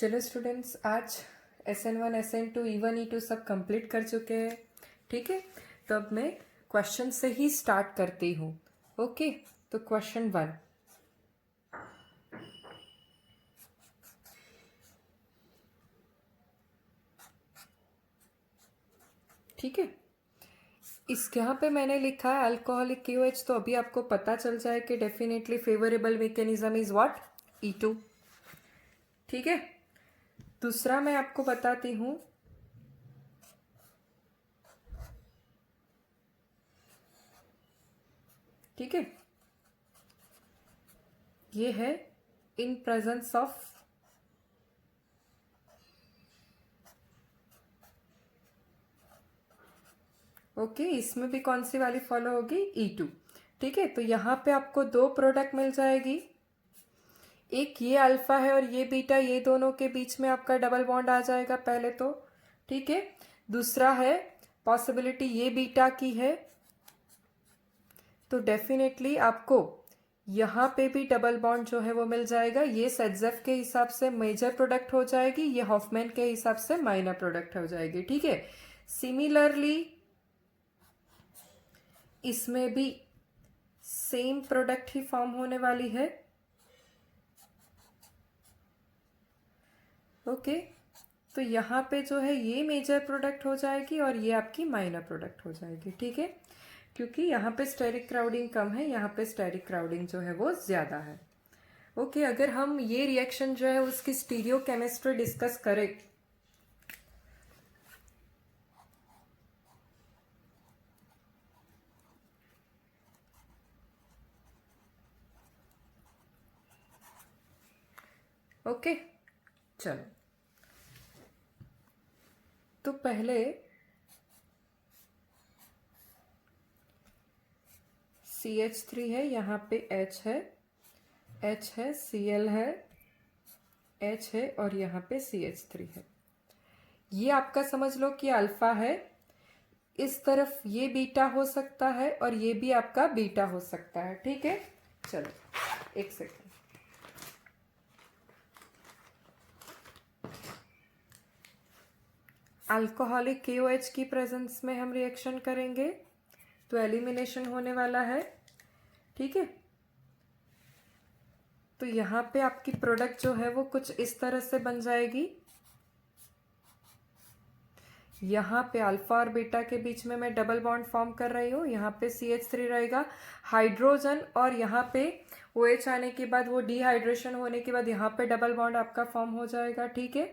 चलो स्टूडेंट्स, आज SN1 SN2 E1 E2 सब कंप्लीट कर चुके हैं। ठीक है, तो अब मैं क्वेश्चन से ही स्टार्ट करती हूँ। ओके, तो क्वेश्चन 1, ठीक है। इसके यहाँ पे मैंने लिखा है अल्कोहलिक KOH, तो अभी आपको पता चल जाए कि definitely favourable mechanism is what, E2। ठीक है, दूसरा मैं आपको बताती हूँ, ठीक है, ये है इन प्रेजेंस ऑफ ओके, इसमें भी कौन सी वाली फॉलो होगी, E2। ठीक है, तो यहाँ पे आपको दो प्रोडक्ट मिल जाएगी, एक ये अल्फा है और ये बीटा, ये दोनों के बीच में आपका डबल बॉन्ड आ जाएगा पहले तो। ठीक है, दूसरा है पॉसिबिलिटी ये बीटा की है, तो डेफिनेटली आपको यहाँ पे भी डबल बॉन्ड जो है वो मिल जाएगा। ये सेट्जेफ के हिसाब से मेजर प्रोडक्ट हो जाएगी, ये हॉफमैन के हिसाब से माइनर प्रोडक्ट हो जाएगी। ठीक है, सिमिलरली इसमें भी सेम प्रोडक्ट ही फॉर्म होने वाली है। ओके, तो यहाँ पे जो है ये मेजर प्रोडक्ट हो जाएगी और ये आपकी माइनर प्रोडक्ट हो जाएगी। ठीक है, क्योंकि यहाँ पे स्टेरिक क्राउडिंग कम है, यहाँ पे स्टेरिक क्राउडिंग जो है वो ज़्यादा है। ओके, अगर हम ये रिएक्शन जो है उसकी स्टीरियो केमिस्ट्री डिस्कस करें, ओके चलो, तो पहले CH3 है, यहाँ पे H है, Cl है, H है और यहाँ पे CH3 है। ये आपका समझ लो कि अल्फा है, इस तरफ ये बीटा हो सकता है और ये भी आपका बीटा हो सकता है। ठीक है, चलो एक सेकेंड, अल्कोहलिक KOH की प्रेजेंस में हम रिएक्शन करेंगे तो एलिमिनेशन होने वाला है। ठीक है, तो यहाँ पे आपकी प्रोडक्ट जो है वो कुछ इस तरह से बन जाएगी। यहाँ पे अल्फा और बीटा के बीच में मैं डबल बॉन्ड फॉर्म कर रही हूँ, यहाँ पे CH3 रहेगा, हाइड्रोजन, और यहाँ पे OH आने के बाद वो डिहाइड्रेशन होने के बाद यहाँ पे डबल बॉन्ड आपका फॉर्म हो जाएगा। ठीक है,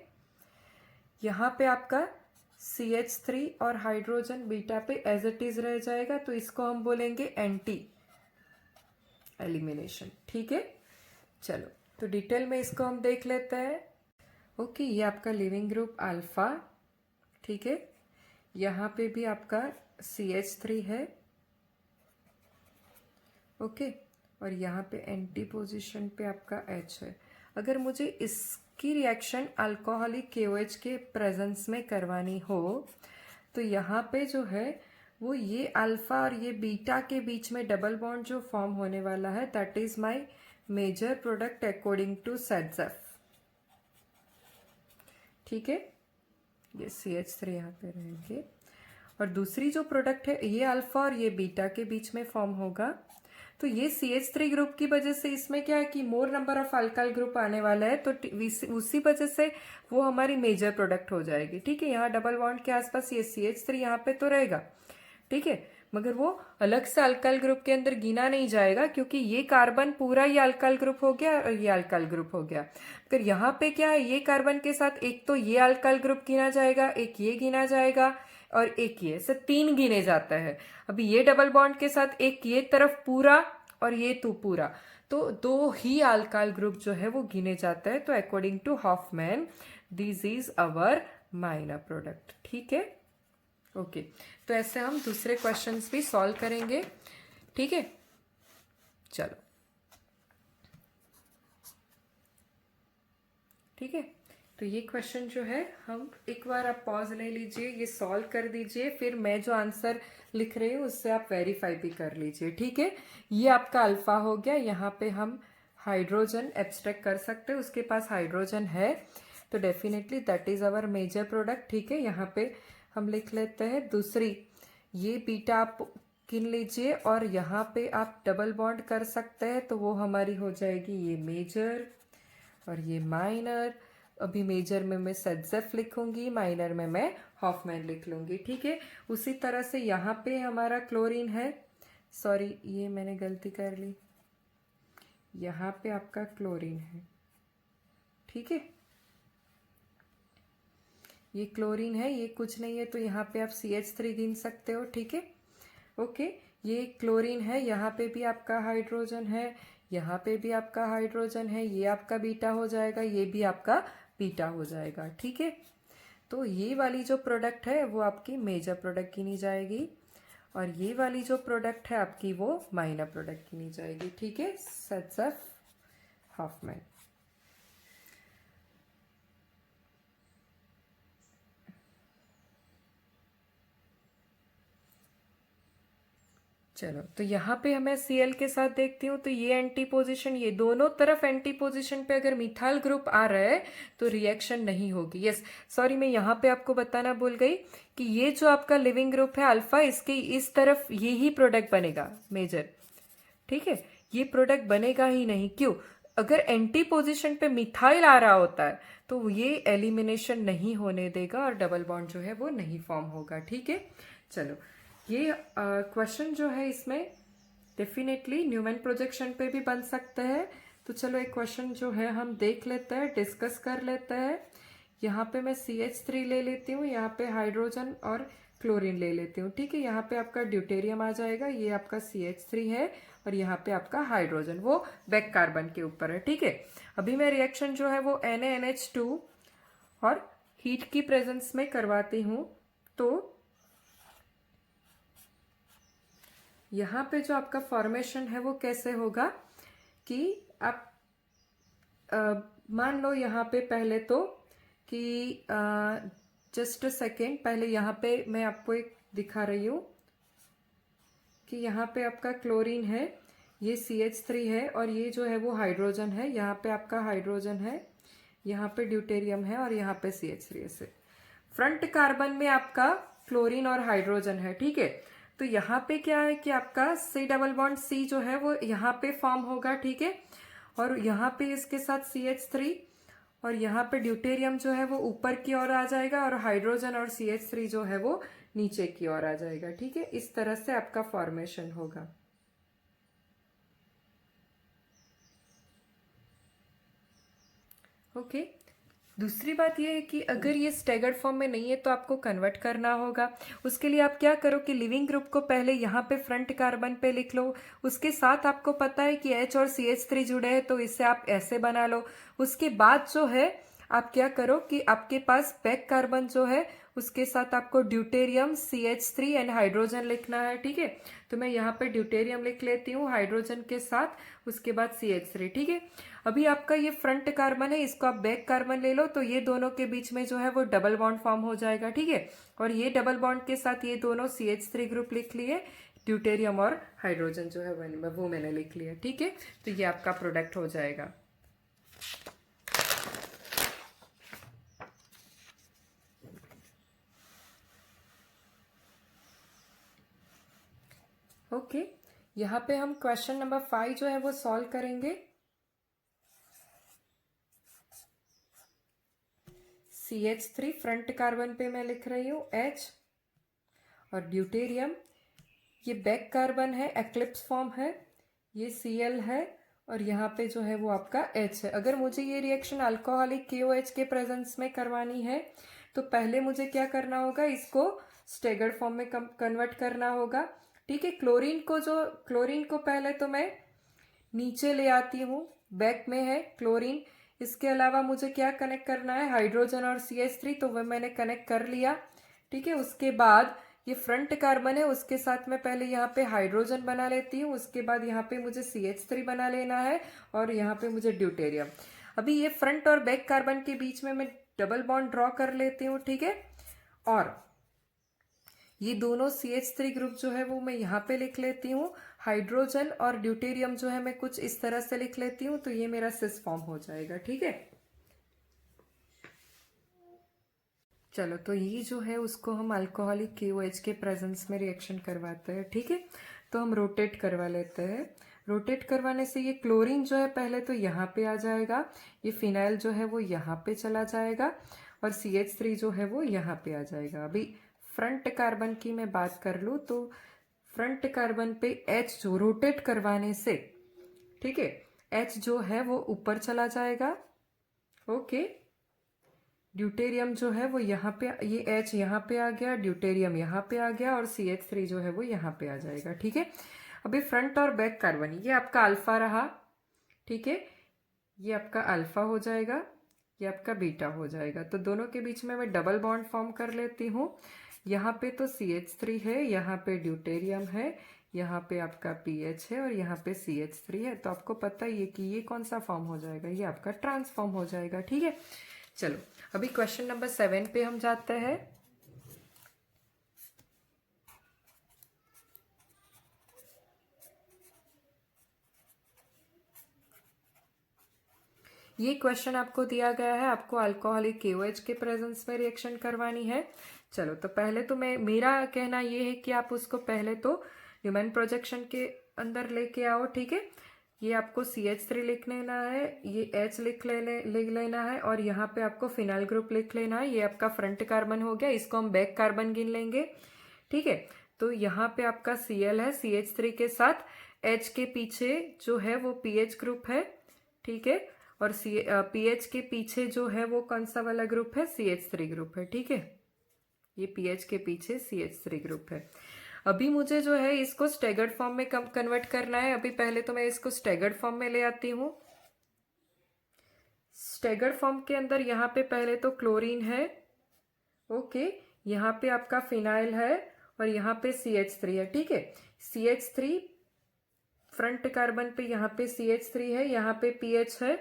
यहाँ पे आपका CH3 और हाइड्रोजन बीटा पे एज इट इज रह जाएगा, तो इसको हम बोलेंगे एंटी एलिमिनेशन। ठीक है, चलो तो डिटेल में इसको हम देख लेते हैं। ओके, ये आपका लिविंग ग्रुप अल्फा, ठीक है, यहाँ पे भी आपका CH3 है, ओके, और यहाँ पे एंटी पोजीशन पे आपका H है। अगर मुझे इसकी रिएक्शन अल्कोहलिक KOH के प्रेजेंस में करवानी हो तो यहाँ पे जो है वो ये अल्फा और ये बीटा के बीच में डबल बॉन्ड जो फॉर्म होने वाला है, that is my major product according to सेट्जेफ। ठीक है, ये CH3 यहाँ पे रहेंगे और दूसरी जो प्रोडक्ट है ये अल्फा और ये बीटा के बीच में फॉर्म होगा। तो ये CH3 ग्रुप की वजह से इसमें क्या है कि मोर नंबर ऑफ अल्काइल ग्रुप आने वाला है, तो उसी वजह से वो हमारी मेजर प्रोडक्ट हो जाएगी। ठीक है, यहाँ डबल बॉन्ड के आसपास ये CH3 यहाँ पे तो रहेगा। ठीक है, मगर वो अलग से अल्काइल ग्रुप के अंदर गिना नहीं जाएगा, क्योंकि ये कार्बन पूरा ये अल्काइल ग्रुप हो गया और ये अल्काइल ग्रुप हो गया। फिर यहाँ पे क्या है, ये कार्बन के साथ एक तो ये अल्काइल ग्रुप गिना जाएगा, एक ये गिना जाएगा और एक ये, ऐसे 3 गिने जाता है। अभी ये डबल बॉन्ड के साथ एक ये तरफ पूरा और ये तो पूरा, तो 2 ही अल्काइल ग्रुप जो है वो गिने जाता है। तो according to Hofmann this is our minor product. ठीक है, ओके, तो ऐसे हम दूसरे क्वेश्चंस भी सॉल्व करेंगे। ठीक है, चलो, ठीक है, तो ये क्वेश्चन जो है हम एक बार आप पॉज ले लीजिए, ये सॉल्व कर दीजिए, फिर मैं जो आंसर लिख रही हूँ उससे आप वेरीफाई भी कर लीजिए। ठीक है, ये आपका अल्फा हो गया, यहाँ पे हम हाइड्रोजन एब्स्ट्रैक्ट कर सकते हैं, उसके पास हाइड्रोजन है, तो definitely that is our major product. ठीक है, यहाँ पे हम लिख लेते हैं। दूसरी, ये बीटा आप गिन लीजिए और यहाँ पे आप डबल बॉन्ड कर सकते हैं, तो वो हमारी हो जाएगी ये मेजर और ये माइनर। अभी मेजर में मैं सेडजेफ लिखूंगी, माइनर में मैं हॉफमैन लिख लूंगी। ठीक है, उसी तरह से यहाँ पे हमारा क्लोरीन है, सॉरी ये मैंने गलती कर ली, यहाँ पे आपका क्लोरीन है। ठीक है, ये क्लोरीन है, ये कुछ नहीं है, तो यहाँ पे आप CH3 गिन सकते हो। ठीक है, ओके, ये क्लोरीन है, यहाँ पे भी आपका हाइड्रोजन है, यहाँ पे भी आपका हाइड्रोजन है, ये आपका बीटा हो जाएगा, ये भी आपका बीटा हो जाएगा। ठीक है, तो ये वाली जो प्रोडक्ट है वो आपकी मेजर प्रोडक्ट गिनी जाएगी और ये वाली जो प्रोडक्ट है आपकी वो माइनर प्रोडक्ट गिनी जाएगी। ठीक है, सेडजेफ हॉफमैन। चलो, तो यहाँ पे मैं Cl के साथ देखती हूँ, तो ये एंटी पोजिशन, ये दोनों तरफ एंटी पोजिशन पे अगर मिथाइल ग्रुप आ रहा है तो रिएक्शन नहीं होगी। यस, सॉरी मैं यहाँ पे आपको बताना भूल गई कि ये जो आपका लिविंग ग्रुप है अल्फा, इसके इस तरफ ये ही प्रोडक्ट बनेगा मेजर। ठीक है, ये प्रोडक्ट बनेगा ही नहीं, क्यों? अगर एंटी पोजिशन पे मिथाइल आ रहा होता है तो ये एलिमिनेशन नहीं होने देगा और डबल बॉन्ड जो है वो नहीं फॉर्म होगा। ठीक है, चलो, ये क्वेश्चन जो है इसमें डेफिनेटली न्यूमैन प्रोजेक्शन पे भी बन सकते हैं। तो चलो एक क्वेश्चन जो है हम देख लेते हैं, डिस्कस कर लेते हैं। यहाँ पे मैं CH3 ले लेती हूँ, यहाँ पे हाइड्रोजन और क्लोरीन ले लेती हूँ। ठीक है, यहाँ पे आपका ड्यूटेरियम आ जाएगा, ये आपका CH3 है और यहाँ पे आपका हाइड्रोजन वो बैक कार्बन के ऊपर है। ठीक है, अभी मैं रिएक्शन जो है वो NaNH2 और हीट की प्रेजेंस में करवाती हूँ। तो यहाँ पे जो आपका फॉर्मेशन है वो कैसे होगा कि आप मान लो यहाँ पे पहले तो कि जस्ट अ सेकेंड, पहले यहाँ पे मैं आपको एक दिखा रही हूँ कि यहाँ पे आपका क्लोरीन है, ये CH3 है और ये जो है वो हाइड्रोजन है, यहाँ पे आपका हाइड्रोजन है, यहाँ पे ड्यूटेरियम है और यहाँ पे CH3 से फ्रंट कार्बन में आपका क्लोरीन और हाइड्रोजन है। ठीक है, तो यहाँ पे क्या है कि आपका C डबल बॉन्ड C जो है वो यहाँ पे फॉर्म होगा। ठीक है, और यहाँ पे इसके साथ CH3 और यहाँ पे ड्यूटेरियम जो है वो ऊपर की ओर आ जाएगा और हाइड्रोजन और CH3 जो है वो नीचे की ओर आ जाएगा। ठीक है, इस तरह से आपका फॉर्मेशन होगा। ओके, दूसरी बात यह है कि अगर ये स्टैगर्ड फॉर्म में नहीं है तो आपको कन्वर्ट करना होगा। उसके लिए आप क्या करो कि लिविंग ग्रुप को पहले यहाँ पे फ्रंट कार्बन पे लिख लो, उसके साथ आपको पता है कि H और CH3 जुड़े हैं तो इसे आप ऐसे बना लो। उसके बाद जो है आप क्या करो कि आपके पास बैक कार्बन जो है उसके साथ आपको ड्यूटेरियम CH3 एंड हाइड्रोजन लिखना है। ठीक है, तो मैं यहाँ पे ड्यूटेरियम लिख लेती हूँ हाइड्रोजन के साथ, उसके बाद CH3। ठीक है, अभी आपका ये फ्रंट कार्बन है, इसको आप बैक कार्बन ले लो, तो ये दोनों के बीच में जो है वो डबल बॉन्ड फॉर्म हो जाएगा। ठीक है, और ये डबल बॉन्ड के साथ ये दोनों CH3 ग्रुप लिख लिए, ड्यूटेरियम और हाइड्रोजन जो है वो मैंने लिख लिया। ठीक है, तो ये आपका प्रोडक्ट हो जाएगा। ओके, यहाँ पे हम क्वेश्चन नंबर 5 जो है वो सॉल्व करेंगे। CH3 फ्रंट कार्बन पे मैं लिख रही हूँ H और ड्यूटेरियम, ये बैक कार्बन है, एक्लिप्स फॉर्म है, ये Cl है और यहाँ पे जो है वो आपका H है। अगर मुझे ये रिएक्शन अल्कोहलिक KOH के प्रेजेंस में करवानी है तो पहले मुझे क्या करना होगा, इसको स्टेगर्ड फॉर्म में कन्वर्ट करना होगा। ठीक है, क्लोरीन को पहले तो मैं नीचे ले आती हूँ, बैक में है क्लोरीन। इसके अलावा मुझे क्या कनेक्ट करना है, हाइड्रोजन और CH3, तो वह मैंने कनेक्ट कर लिया। ठीक है, उसके बाद ये फ्रंट कार्बन है, उसके साथ में पहले यहाँ पे हाइड्रोजन बना लेती हूँ, उसके बाद यहाँ पे मुझे CH3 बना लेना है और यहाँ पे मुझे ड्यूटेरियम। अभी ये फ्रंट और बैक कार्बन के बीच में मैं डबल बॉन्ड ड्रॉ कर लेती हूँ। ठीक है, और ये दोनों CH3 ग्रुप जो है वो मैं यहाँ पे लिख लेती हूँ, हाइड्रोजन और ड्यूटेरियम जो है मैं कुछ इस तरह से लिख लेती हूँ, तो ये मेरा सिस फॉर्म हो जाएगा। ठीक है, चलो, तो ये जो है उसको हम अल्कोहलिक KOH के प्रेजेंस में रिएक्शन करवाते हैं, ठीक है। तो हम रोटेट करवा लेते हैं। रोटेट करवाने से ये क्लोरीन जो है पहले तो यहाँ पे आ जाएगा, ये फिनाइल जो है वो यहाँ पे चला जाएगा, और CH3 जो है वो यहाँ पे आ जाएगा। अभी फ्रंट कार्बन की मैं बात कर लूँ तो फ्रंट कार्बन पे H जो रोटेट करवाने से, ठीक है, H जो है वो ऊपर चला जाएगा, ओके। ड्यूटेरियम जो है वो यहाँ पे, ये H यहाँ पे आ गया, ड्यूटेरियम यहाँ पे आ गया, और CH3 जो है वो यहाँ पे आ जाएगा, ठीक है। अभी फ्रंट और बैक कार्बन, ये आपका अल्फा रहा, ठीक है, ये आपका अल्फा हो जाएगा, ये आपका बीटा हो जाएगा। तो दोनों के बीच में मैं डबल बॉन्ड फॉर्म कर लेती हूँ। यहाँ पे तो CH3 है, यहाँ पे ड्यूटेरियम है, यहाँ पे आपका PH है, और यहाँ पे CH3 है। तो आपको पता ही है कि ये कौन सा फॉर्म हो जाएगा, ये आपका ट्रांसफॉर्म हो जाएगा, ठीक है। चलो, अभी क्वेश्चन नंबर 7 पे हम जाते हैं। ये क्वेश्चन आपको दिया गया है, आपको अल्कोहलिक KOH के प्रेजेंस में रिएक्शन करवानी है। चलो, तो पहले तो मेरा कहना ये है कि आप उसको पहले तो न्यूमैन प्रोजेक्शन के अंदर लेके आओ, ठीक है। ये आपको CH3 लिख लेना है, ये H लिख लेना है, और यहाँ पे आपको फिनाइल ग्रुप लिख लेना है। ये आपका फ्रंट कार्बन हो गया, इसको हम बैक कार्बन गिन लेंगे, ठीक है। तो यहाँ पे आपका Cl है, CH3 के साथ H के पीछे जो है वो PH ग्रुप है, ठीक है, और PH के पीछे जो है वो कौन सा वाला ग्रुप है, CH3 ग्रुप है, ठीक है। ये PH के पीछे CH3 ग्रुप है। अभी मुझे जो है इसको स्टेगर्ड फॉर्म में कन्वर्ट करना है। अभी पहले तो मैं इसको स्टेगर्ड फॉर्म में ले आती हूँ। स्टेगर्ड फॉर्म के अंदर यहाँ पे पहले तो क्लोरीन है, ओके, यहाँ पे आपका फिनाइल है, और यहाँ पे CH3 है, ठीक है। CH3 फ्रंट कार्बन पे यहाँ पे CH3 है, यहाँ पे PH है,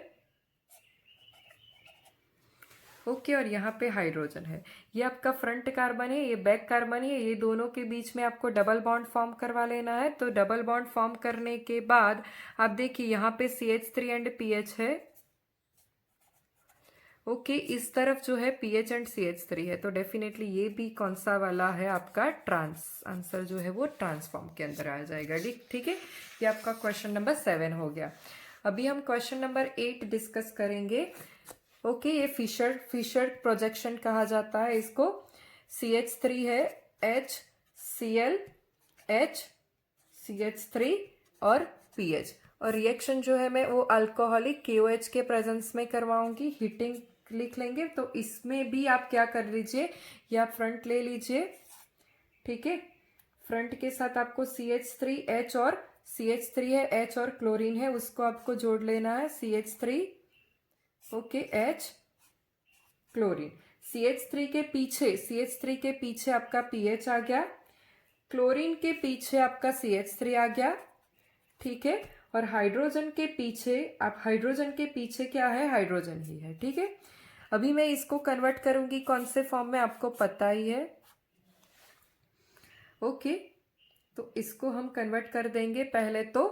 ओके, और यहाँ पे हाइड्रोजन है। ये आपका फ्रंट कार्बन है, ये बैक कार्बन है, ये दोनों के बीच में आपको डबल बॉन्ड फॉर्म करवा लेना है। तो डबल बॉन्ड फॉर्म करने के बाद आप देखिए यहाँ पे CH3 एंड PH है, ओके, इस तरफ जो है PH एंड CH3 है। तो डेफिनेटली ये भी कौन सा वाला है आपका ट्रांस, आंसर जो है वो ट्रांसफॉर्म के अंदर आ जाएगा, ठीक है। ये आपका क्वेश्चन नंबर 7 हो गया। अभी हम क्वेश्चन नंबर 8 डिस्कस करेंगे, ओके। ये फिशर प्रोजेक्शन कहा जाता है इसको। CH3 है, H Cl H CH3 और PH, और रिएक्शन जो है मैं वो अल्कोहलिक KOH के प्रेजेंस में करवाऊंगी। हीटिंग लिख लेंगे। तो इसमें भी आप क्या कर लीजिए, या फ्रंट ले लीजिए, ठीक है। फ्रंट के साथ आपको CH3 H और CH3 है, H और क्लोरीन है, उसको आपको जोड़ लेना है। CH3 okay, H chlorine, CH3 के पीछे आपका PH आ गया, क्लोरीन के पीछे आपका CH3 आ गया, ठीक है। और हाइड्रोजन के पीछे क्या है, हाइड्रोजन ही है, ठीक है। अभी मैं इसको कन्वर्ट करूंगी कौन से फॉर्म में, आपको पता ही है, ओके। तो इसको हम कन्वर्ट कर देंगे पहले तो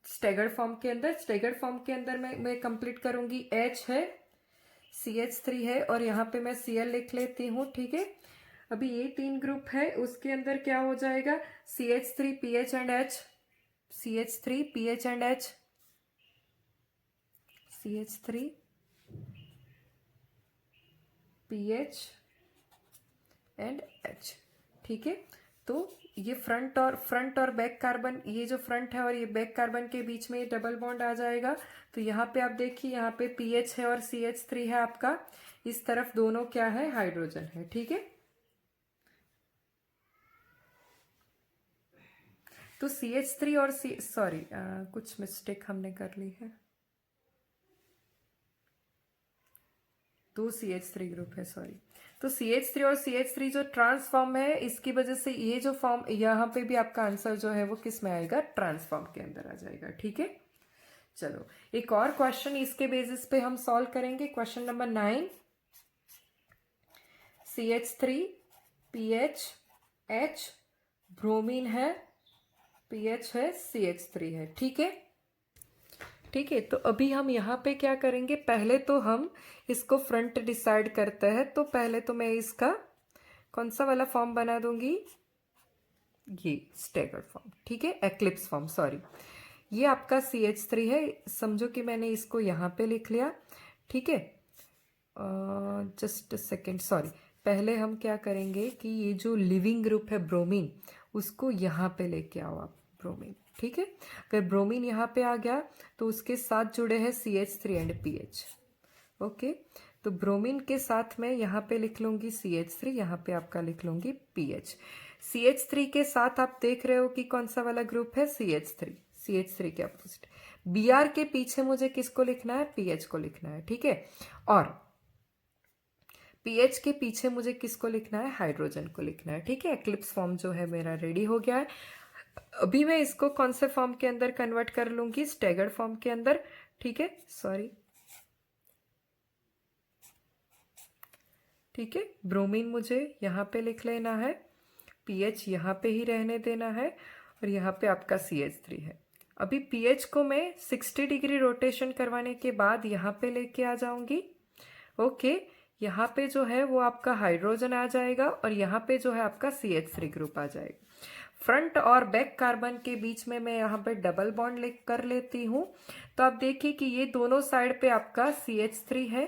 स्टेगर्ड फॉर्म के अंदर मैं कंप्लीट करूंगी। H है, CH3 है, और यहाँ पे मैं Cl लिख लेती हूँ, ठीक है। अभी ये 3 ग्रुप है, उसके अंदर क्या हो जाएगा, CH3 PH and H, CH3 PH and H, CH3 PH and H, ठीक है। तो ये फ्रंट और बैक कार्बन, ये जो फ्रंट है और ये बैक कार्बन के बीच में ये डबल बॉन्ड आ जाएगा। तो यहाँ पे आप देखिए, यहाँ पे PH है और CH3 है आपका, इस तरफ दोनों क्या है, हाइड्रोजन है, ठीक है। तो CH3 और कुछ मिस्टेक हमने कर ली है, 2 CH3 ग्रुप है, सॉरी। तो CH3 और CH3 जो ट्रांसफॉर्म है, इसकी वजह से ये जो फॉर्म यहाँ पे भी आपका आंसर जो है वो किस में आएगा, ट्रांसफॉर्म के अंदर आ जाएगा, ठीक है। चलो, एक और क्वेश्चन इसके बेसिस पे हम सॉल्व करेंगे। Question number 9, CH3 PH H, bromine है, PH है, CH3 है, ठीक है। ठीक है, तो अभी हम यहाँ पे क्या करेंगे, पहले तो हम इसको फ्रंट डिसाइड करते हैं। तो पहले तो मैं इसका कौन सा वाला फॉर्म बना दूंगी, ये स्टेगर्ड फॉर्म, ठीक है, एक्लिप्स फॉर्म, सॉरी। ये आपका CH3 है, समझो कि मैंने इसको यहाँ पे लिख लिया, ठीक है। Just second, sorry. पहले हम क्या करेंगे कि ये जो लिविंग ग्रुप है ब्रोमीन, उसको यहाँ पे लेके आओ आप, ब्रोमीन, ठीक है। अगर ब्रोमीन यहाँ पे आ गया तो उसके साथ जुड़े हैं CH3 एंड PH। ओके, तो ब्रोमीन के साथ मैं यहाँ पे लिख लूंगी CH3, यहाँ पे आपका लिख लूंगी PH। CH3 के साथ आप देख रहे हो कि कौन सा वाला ग्रुप है, CH3। CH3 के अपोजिट Br के पीछे मुझे किसको लिखना है, PH को लिखना है, ठीक है। और पीएच के पीछे मुझे किसको लिखना है, हाइड्रोजन को लिखना है, ठीक है। एक्लिप्स फॉर्म जो है मेरा रेडी हो गया है। अभी मैं इसको कौन से फॉर्म के अंदर कन्वर्ट कर लूंगी, स्टेगर्ड फॉर्म के अंदर, ठीक है, सॉरी, ठीक है। ब्रोमीन मुझे यहाँ पे लिख लेना है, पीएच यहाँ पे ही रहने देना है, और यहाँ पे आपका CH3 है। अभी पीएच को मैं 60 डिग्री रोटेशन करवाने के बाद यहाँ पे लेके आ जाऊंगी। ओके, यहाँ पे जो है वो आपका हाइड्रोजन आ जाएगा, और यहाँ पे जो है आपका CH3 ग्रुप आ जाएगा। फ्रंट और बैक कार्बन के बीच में मैं यहाँ पे डबल बॉन्ड कर लेती हूँ। तो आप देखिए कि ये दोनों साइड पे आपका CH3 है,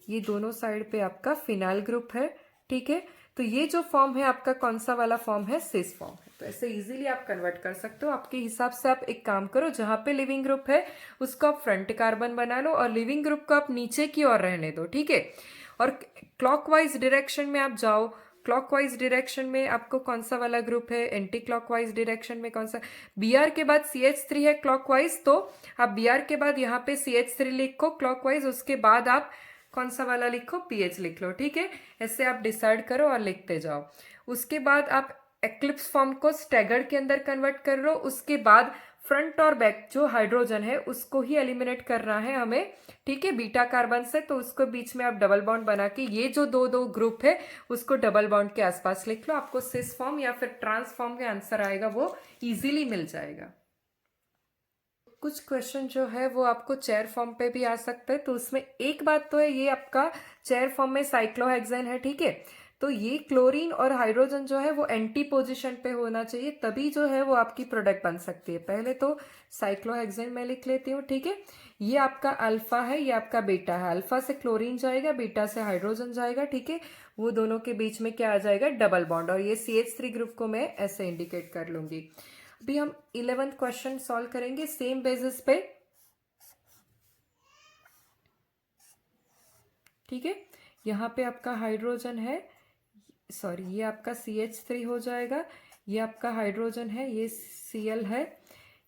ये दोनों साइड पे आपका फिनाइल ग्रुप है, ठीक है। तो ये जो फॉर्म है आपका कौन सा वाला फॉर्म है, सिस फॉर्म है। तो ऐसे इजीली आप कन्वर्ट कर सकते हो आपके हिसाब से। आप एक काम करो, जहां पे लिविंग ग्रुप है उसको आप फ्रंट कार्बन बना लो, और लिविंग ग्रुप को आप नीचे की ओर रहने दो, ठीक है। और क्लॉकवाइज डायरेक्शन में आप जाओ। क्लॉकवाइज डायरेक्शन में आपको कौन सा वाला ग्रुप है, एंटी क्लॉकवाइज डायरेक्शन में कौन सा, Br के बाद CH3 है क्लॉकवाइज, तो आप Br के बाद यहाँ पे CH3 लिखो क्लॉकवाइज, उसके बाद आप कौन सा वाला लिखो, PH लिख लो, ठीक है। ऐसे आप डिसाइड करो और लिखते जाओ। उसके बाद आप एक्लिप्स फॉर्म को स्टैगर्ड के अंदर कन्वर्ट कर लो। उसके बाद फ्रंट और बैक जो हाइड्रोजन है उसको ही एलिमिनेट करना है हमें, ठीक है, बीटा कार्बन से। तो उसको बीच में आप डबल बॉन्ड बना के ये जो दो दो ग्रुप है उसको डबल बॉन्ड के आसपास लिख लो। आपको सिस फॉर्म या फिर ट्रांस फॉर्म का आंसर आएगा वो इजीली मिल जाएगा। कुछ क्वेश्चन जो है वो आपको चेयर फॉर्म पे भी आ सकते हैं। तो उसमें एक बात तो है, ये आपका चेयर फॉर्म में साइक्लोहेक्सेन है, ठीक है। तो ये क्लोरीन और हाइड्रोजन जो है वो एंटी पोजीशन पे होना चाहिए, तभी जो है वो आपकी प्रोडक्ट बन सकती है। पहले तो साइक्लोहेक्सेन मैं लिख लेती हूँ, ठीक है। ये आपका अल्फा है, ये आपका बीटा है। अल्फा से क्लोरीन जाएगा, बीटा से हाइड्रोजन जाएगा, ठीक है। वो दोनों के बीच में क्या आ जाएगा, डबल बॉन्ड। और ये CH3 ग्रुप को मैं ऐसे इंडिकेट कर लूंगी। अभी हम 11th क्वेश्चन सॉल्व करेंगे सेम बेसिस पे, ठीक है। यहाँ पे आपका हाइड्रोजन है, सॉरी, ये आपका CH3 हो जाएगा, ये आपका हाइड्रोजन है, ये Cl है,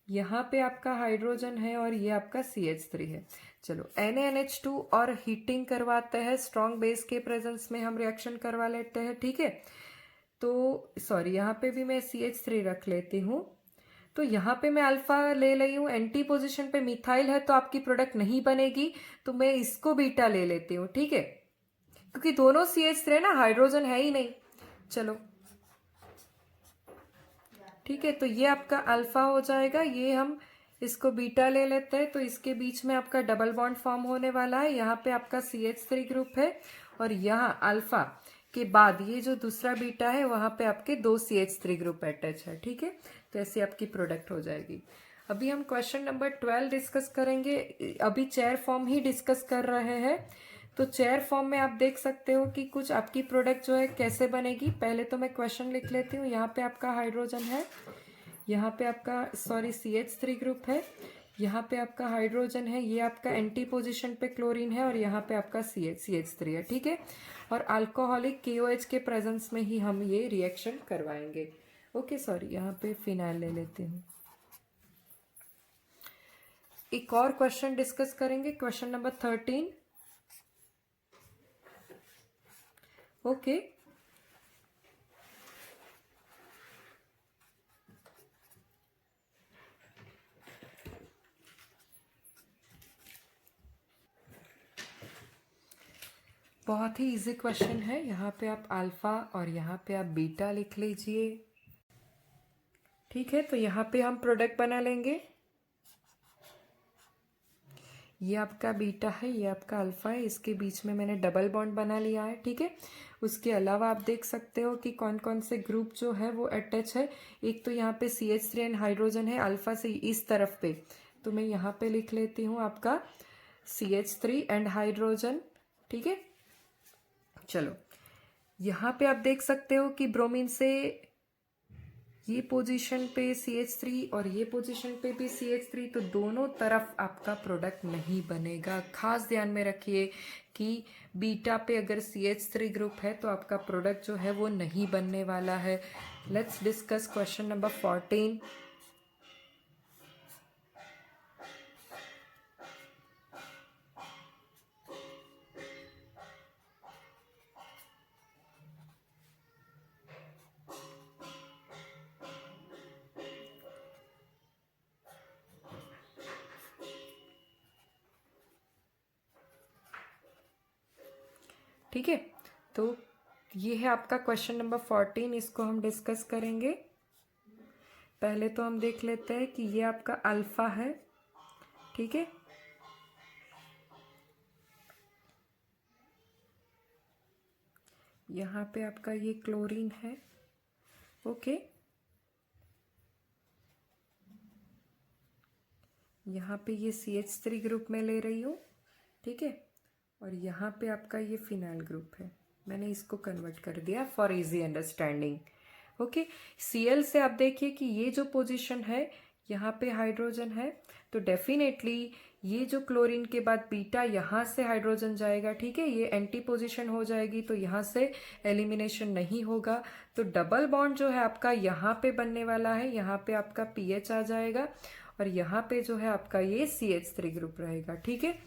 यहाँ पे आपका हाइड्रोजन है, और ये आपका CH3 है। चलो NaNH2 और हीटिंग करवाते हैं, स्ट्रॉन्ग बेस के प्रेजेंस में हम रिएक्शन करवा लेते हैं, ठीक है। तो सॉरी, यहाँ पे भी मैं CH3 रख लेती हूँ। तो यहाँ पे मैं अल्फा ले रही हूँ, एंटी पोजीशन पे मिथाइल है तो आपकी प्रोडक्ट नहीं बनेगी, तो मैं इसको बीटा ले लेती हूँ, ठीक है, क्योंकि दोनों CH3 ना, हाइड्रोजन है ही नहीं। चलो ठीक है, तो ये आपका अल्फा हो जाएगा, ये हम इसको बीटा ले लेते हैं। तो इसके बीच में आपका डबल बॉन्ड फॉर्म होने वाला है। यहाँ पे आपका CH3 ग्रुप है, और यहाँ अल्फा के बाद ये जो दूसरा बीटा है वहां पे आपके दो CH3 ग्रुप अटैच है, ठीक है। तो ऐसे आपकी प्रोडक्ट हो जाएगी। अभी हम क्वेश्चन नंबर 12 डिस्कस करेंगे। अभी चेयर फॉर्म ही डिस्कस कर रहे हैं। तो चेयर फॉर्म में आप देख सकते हो कि कुछ आपकी प्रोडक्ट जो है कैसे बनेगी। पहले तो मैं क्वेश्चन लिख लेती हूँ। यहाँ पे आपका हाइड्रोजन है, यहाँ पे आपका सॉरी CH3 ग्रुप है, यहाँ पे आपका हाइड्रोजन है, ये आपका एंटी पोजीशन पे क्लोरीन है, और यहाँ पे आपका CH3 है, ठीक है। और अल्कोहलिक KOH के प्रेजेंस में ही हम ये रिएक्शन करवाएंगे। ओके, सॉरी, यहाँ पे फिनाइल ले लेती हूँ। एक और क्वेश्चन डिस्कस करेंगे, क्वेश्चन नंबर 13। ओके, बहुत ही इजी क्वेश्चन है। यहाँ पे आप अल्फा और यहाँ पे आप बीटा लिख लीजिए, ठीक है। तो यहाँ पे हम प्रोडक्ट बना लेंगे। ये आपका बीटा है, ये आपका अल्फा है, इसके बीच में मैंने डबल बॉन्ड बना लिया है, ठीक है। उसके अलावा आप देख सकते हो कि कौन कौन से ग्रुप जो है वो अटैच है। एक तो यहाँ पे CH3 एंड हाइड्रोजन है अल्फा से इस तरफ पे, तो मैं यहाँ पे लिख लेती हूँ आपका CH3 एंड हाइड्रोजन, ठीक है। चलो यहाँ पे आप देख सकते हो कि ब्रोमीन से ये पोजीशन पे CH3 और ये पोजीशन पे भी CH3, तो दोनों तरफ आपका प्रोडक्ट नहीं बनेगा। खास ध्यान में रखिए कि बीटा पे अगर CH3 ग्रुप है तो आपका प्रोडक्ट जो है वो नहीं बनने वाला है। Let's discuss question number 14। ठीक है, तो ये है आपका क्वेश्चन नंबर 14, इसको हम डिस्कस करेंगे। पहले तो हम देख लेते हैं कि ये आपका अल्फा है, ठीक है। यहाँ पे आपका ये क्लोरीन है, ओके। यहाँ पे ये CH3 ग्रुप में ले रही हूँ, ठीक है। और यहाँ पे आपका ये फिनाइल ग्रुप है, मैंने इसको कन्वर्ट कर दिया for easy understanding, okay. Cl से आप देखिए कि ये जो पोजीशन है यहाँ पे हाइड्रोजन है, तो डेफिनेटली ये जो क्लोरीन के बाद बीटा यहाँ से हाइड्रोजन जाएगा, ठीक है। ये एंटी पोजीशन हो जाएगी, तो यहाँ से एलिमिनेशन नहीं होगा, तो डबल बॉन्ड जो है आपका यहाँ पे बनने वाला है। यहाँ पे आपका PH आ जाएगा और यहाँ पे जो है आपका ये CH3 ग्रुप रहेगा, ठीक है।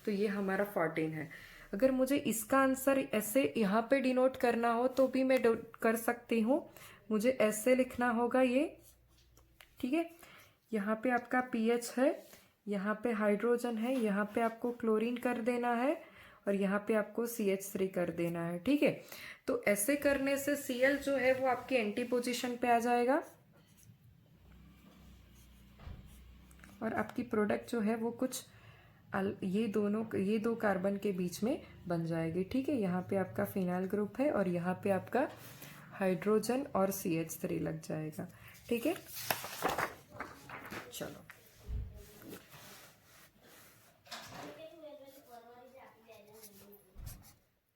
तो ये हमारा 14 है। अगर मुझे इसका आंसर ऐसे यहाँ पे डिनोट करना हो तो भी मैं कर सकती हूँ। मुझे ऐसे लिखना होगा ये, ठीक है। यहाँ पे आपका PH है, यहाँ पे हाइड्रोजन है, यहाँ पे आपको क्लोरीन कर देना है और यहाँ पे आपको CH3 कर देना है, ठीक है। तो ऐसे करने से Cl जो है वो आपकी एंटी पोजीशन पे आ जाएगा और आपकी प्रोडक्ट जो है वो कुछ ये दो कार्बन के बीच में बन जाएगी, ठीक है। यहाँ पे आपका फिनाइल ग्रुप है और यहाँ पे आपका हाइड्रोजन और CH3 लग जाएगा, ठीक है। चलो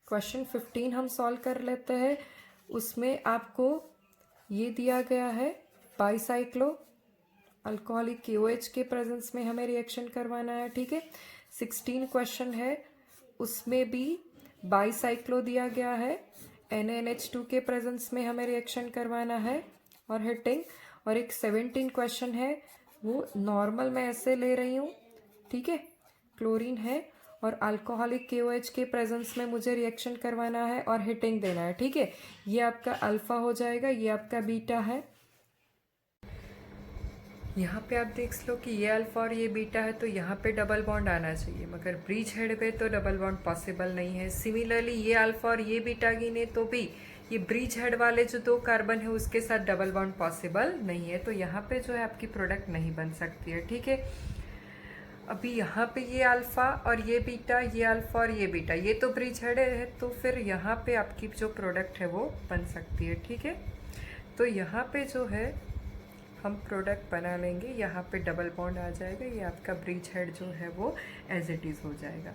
क्वेश्चन 15 हम सॉल्व कर लेते हैं। उसमें आपको ये दिया गया है बाईसाइक्लो अल्कोहलिक KOH के प्रेजेंस में हमें रिएक्शन करवाना है, ठीक है। 16 क्वेश्चन है, उसमें भी बाईसाइक्लो दिया गया है, NaNH2 के प्रेजेंस में हमें रिएक्शन करवाना है और हिटिंग। और एक 17 क्वेश्चन है, वो नॉर्मल मैं ऐसे ले रही हूँ, ठीक है। क्लोरीन है और अल्कोहलिक KOH के प्रेजेंस में मुझे रिएक्शन करवाना है और हिटिंग देना है, ठीक है। ये आपका अल्फा हो जाएगा, ये आपका बीटा है। यहाँ पे आप देख लो कि ये अल्फा और ये बीटा है, तो यहाँ पे डबल बॉन्ड आना चाहिए, मगर ब्रिज हेड पे तो डबल बॉन्ड पॉसिबल नहीं है। सिमिलरली ये अल्फा और ये बीटा गिने तो भी ये ब्रिज हेड वाले जो दो कार्बन है उसके साथ डबल बॉन्ड पॉसिबल नहीं है, तो यहाँ पे जो है आपकी प्रोडक्ट नहीं बन सकती है, ठीक है। अभी यहाँ पे ये अल्फा और ये बीटा, ये अल्फा और ये बीटा, ये तो ब्रिज हेड है, तो फिर यहाँ पे आपकी जो प्रोडक्ट है वो बन सकती है, ठीक है। तो यहाँ पे जो है हम प्रोडक्ट बना लेंगे, यहाँ पे डबल बॉन्ड आ जाएगा, ये आपका ब्रिज हेड जो है वो एज इट इज़ हो जाएगा।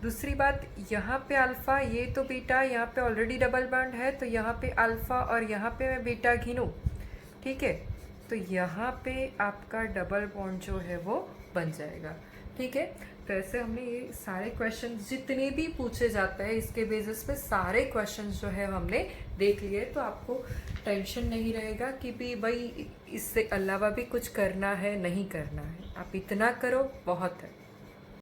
दूसरी बात, यहाँ पे अल्फ़ा, ये तो बीटा, यहाँ पे ऑलरेडी डबल बॉन्ड है, तो यहाँ पे अल्फ़ा और यहाँ पे मैं बीटा गिनूँ, ठीक है, तो यहाँ पे आपका डबल बॉन्ड जो है वो बन जाएगा, ठीक है। तो ऐसे हमने ये सारे क्वेश्चंस जितने भी पूछे जाते हैं इसके बेसिस पे सारे क्वेश्चंस जो है हमने देख लिए, तो आपको टेंशन नहीं रहेगा कि भी भाई इससे अलावा भी कुछ करना है नहीं करना है, आप इतना करो बहुत है।